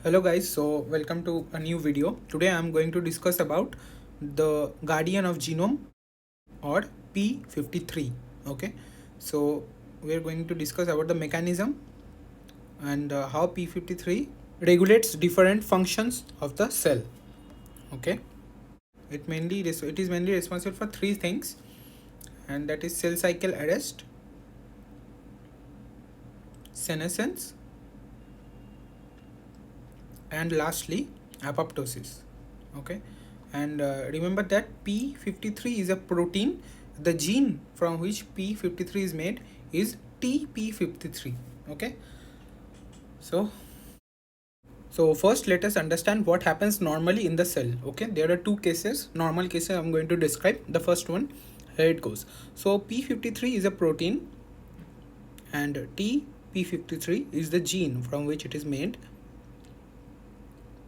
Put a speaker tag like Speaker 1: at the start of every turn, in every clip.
Speaker 1: Hello guys, so welcome to a new video. Today I am going to discuss about the guardian of genome or p53. Okay, so we are going to discuss about the mechanism and how p53 regulates different functions of the cell. Okay, it is mainly responsible for three things, and that is cell cycle arrest, senescence, and lastly apoptosis. Okay, and remember that p53 is a protein. The gene from which p53 is made is tp53. Okay, so first let us understand what happens normally in the cell. Okay, there are two cases, normal cases I'm going to describe. The first one, here it goes. So p53 is a protein and tp53 is the gene from which it is made,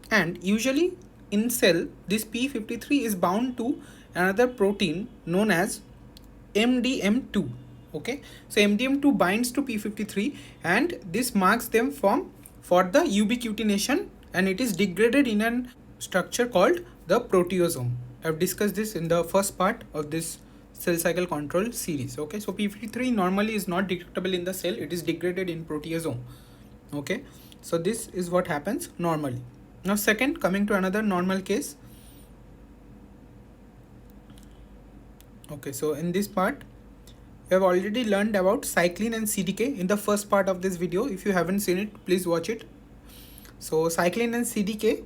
Speaker 1: and usually in cell this p53 is bound to another protein known as mdm2. Okay, so mdm2 binds to p53 and this marks them for the ubiquitination, and it is degraded in a structure called the proteasome. I've discussed this in the first part of this cell cycle control series. Okay, so p53 normally is not detectable in the cell, it is degraded in proteasome. Okay, so this is what happens normally. Now second, coming to another normal case. Okay, so in this part we have already learned about cyclin and CDK in the first part of this video. If you haven't seen it, please watch it. So cyclin and CDK,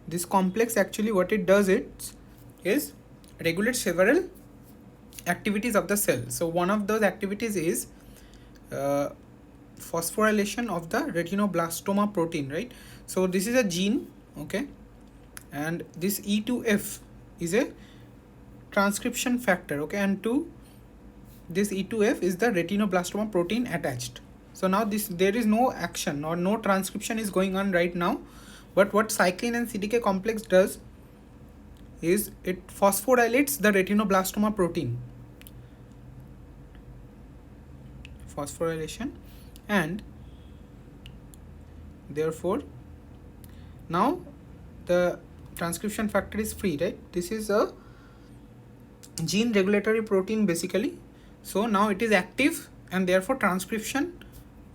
Speaker 1: this complex actually what it does is regulate several activities of the cell. So one of those activities is phosphorylation of the retinoblastoma protein, right? So this is a gene, okay, and this E2F is a transcription factor, okay, and to this E2F is the retinoblastoma protein attached. So now there is no action or no transcription is going on right now, but what cyclin and CDK complex does is it phosphorylates the retinoblastoma protein, phosphorylation, and therefore now the transcription factor is free, right? This is a gene regulatory protein basically. So now it is active and therefore transcription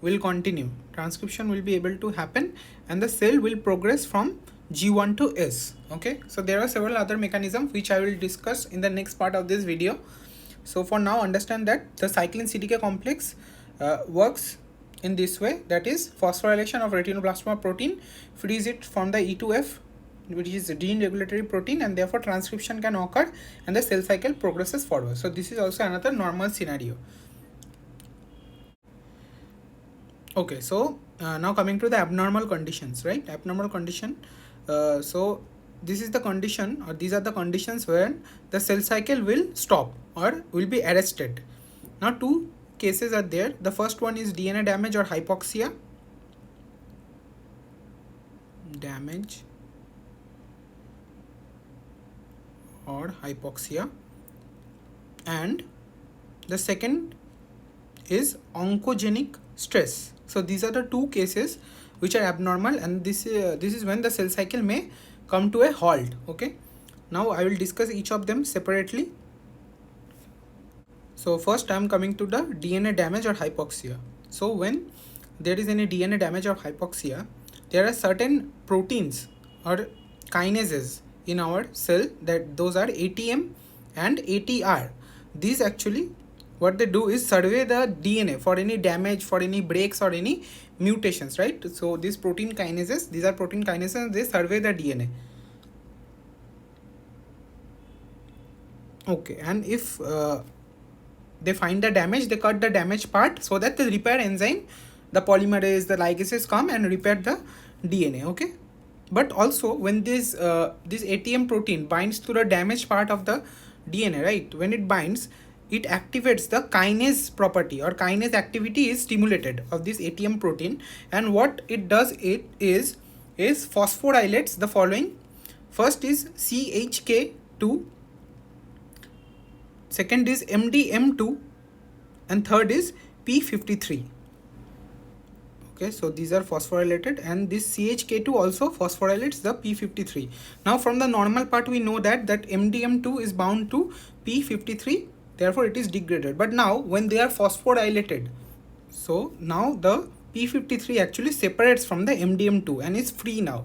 Speaker 1: will continue. Transcription will be able to happen and the cell will progress from G1 to S. Okay, so there are several other mechanisms which I will discuss in the next part of this video. So for now, understand that the cyclin CDK complex works in this way, that is phosphorylation of retinoblastoma protein frees it from the E2F, which is a gene regulatory protein, and therefore transcription can occur and the cell cycle progresses forward. So this is also another normal scenario. Okay, so now coming to the abnormal conditions, right? Abnormal condition. So this is the condition, or these are the conditions where the cell cycle will stop or will be arrested. Now two cases are there. The first one is DNA damage or hypoxia. Damage or hypoxia, and the second is oncogenic stress. So these are the two cases which are abnormal, and this is when the cell cycle may come to a halt. Okay, now I will discuss each of them separately. So first I am coming to the DNA damage or hypoxia. So when there is any DNA damage or hypoxia, there are certain proteins or kinases in our cell, that those are ATM and ATR. These actually what they do is survey the DNA for any damage, for any breaks or any mutations, right? So these protein kinases, these are protein kinases, they survey the DNA. Okay, and if they find the damage, they cut the damaged part so that the repair enzyme, the polymerase, the ligases come and repair the DNA. Okay, but also when this ATM protein binds to the damaged part of the DNA, right? When it binds, it activates the kinase property, or kinase activity is stimulated of this ATM protein, and what it does is phosphorylates the following. First is CHK2, second is MDM2, and third is p53. Okay, so these are phosphorylated, and this CHK2 also phosphorylates the p53. Now from the normal part we know that MDM2 is bound to p53, therefore it is degraded. But now when they are phosphorylated, so now the p53 actually separates from the MDM2 and is free now,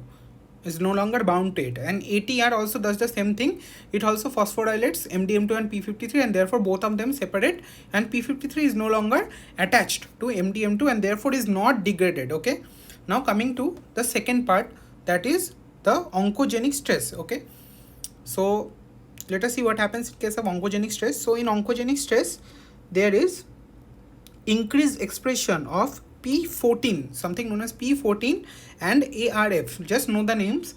Speaker 1: is no longer bound to it. And ATR also does the same thing. It also phosphorylates MDM2 and p53, and therefore both of them separate, and p53 is no longer attached to MDM2 and therefore is not degraded. Okay, now coming to the second part, that is the oncogenic stress. Okay, so let us see what happens in case of oncogenic stress. So in oncogenic stress, there is increased expression of P14, something known as P14 and ARF, just know the names.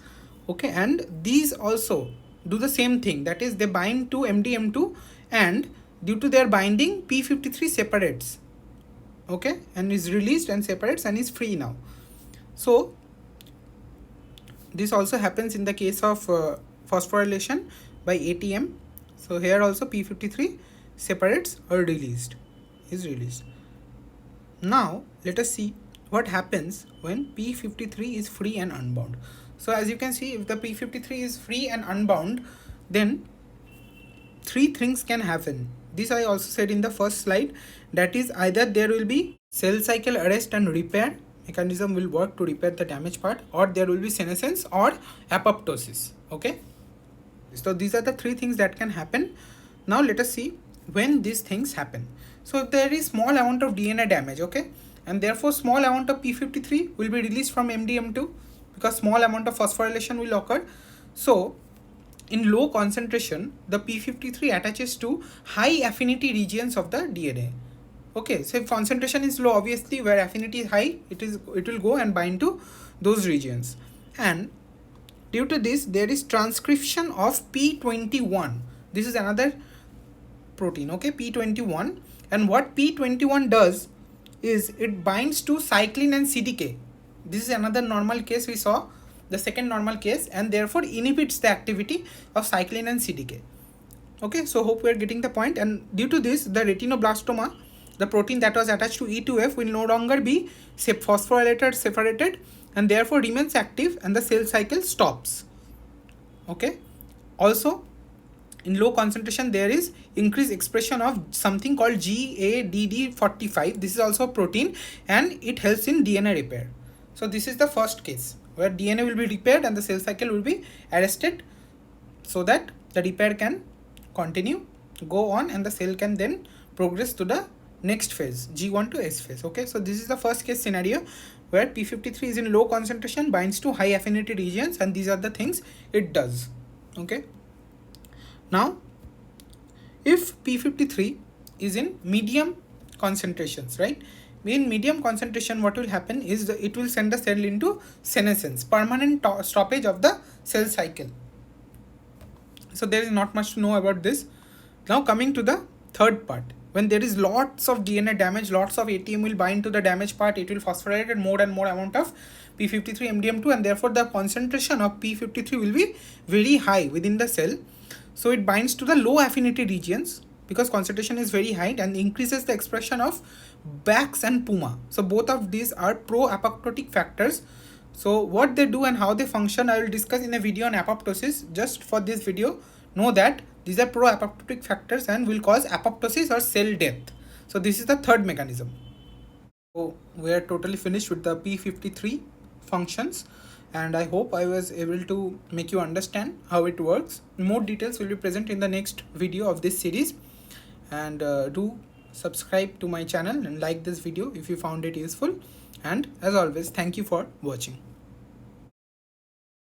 Speaker 1: Okay, and these also do the same thing, that is they bind to MDM2, and due to their binding P53 separates, okay, and is released and separates and is free now. So this also happens in the case of phosphorylation by ATM. So here also P53 separates or is released. Now let us see what happens when p53 is free and unbound. So as you can see, if the p53 is free and unbound, then three things can happen. This I also said in the first slide, that is either there will be cell cycle arrest and repair mechanism will work to repair the damaged part, or there will be senescence or apoptosis. Okay, so these are the three things that can happen. Now let us see when these things happen. So if there is small amount of DNA damage, okay, and therefore small amount of p53 will be released from MDM2 because small amount of phosphorylation will occur. So in low concentration, the p53 attaches to high affinity regions of the DNA. Okay, so if concentration is low, obviously where affinity is high, it will go and bind to those regions. And due to this, there is transcription of p21. This is another protein, okay, p21. And what p21 does is it binds to cyclin and CDK. This is another normal case we saw, the second normal case, and therefore inhibits the activity of cyclin and CDK. Okay, so hope we are getting the point. And due to this, the retinoblastoma, the protein that was attached to E2F, will no longer be phosphorylated, separated, and therefore remains active, and the cell cycle stops. Okay, also in low concentration there is increased expression of something called GADD45. This is also a protein and it helps in DNA repair. So this is the first case where DNA will be repaired and the cell cycle will be arrested so that the repair can continue, go on, and the cell can then progress to the next phase, G1 to S phase. Okay, so this is the first case scenario where p53 is in low concentration, binds to high affinity regions, and these are the things it does. Okay, now if p53 is in medium concentrations, right, in medium concentration what will happen is it will send the cell into senescence, permanent stoppage of the cell cycle. So there is not much to know about this. Now coming to the third part, when there is lots of DNA damage, lots of ATM will bind to the damaged part, it will phosphorylate more and more amount of p53 MDM2, and therefore the concentration of p53 will be very high within the cell. So it binds to the low affinity regions because concentration is very high, and increases the expression of BAX and PUMA. So both of these are pro-apoptotic factors. So what they do and how they function I will discuss in a video on apoptosis. Just for this video, know that these are pro-apoptotic factors and will cause apoptosis or cell death. So this is the third mechanism. So we are totally finished with the p53 functions, and I hope I was able to make you understand how it works. More details will be present in the next video of this series, and do subscribe to my channel and like this video if you found it useful. And as always, thank you for watching.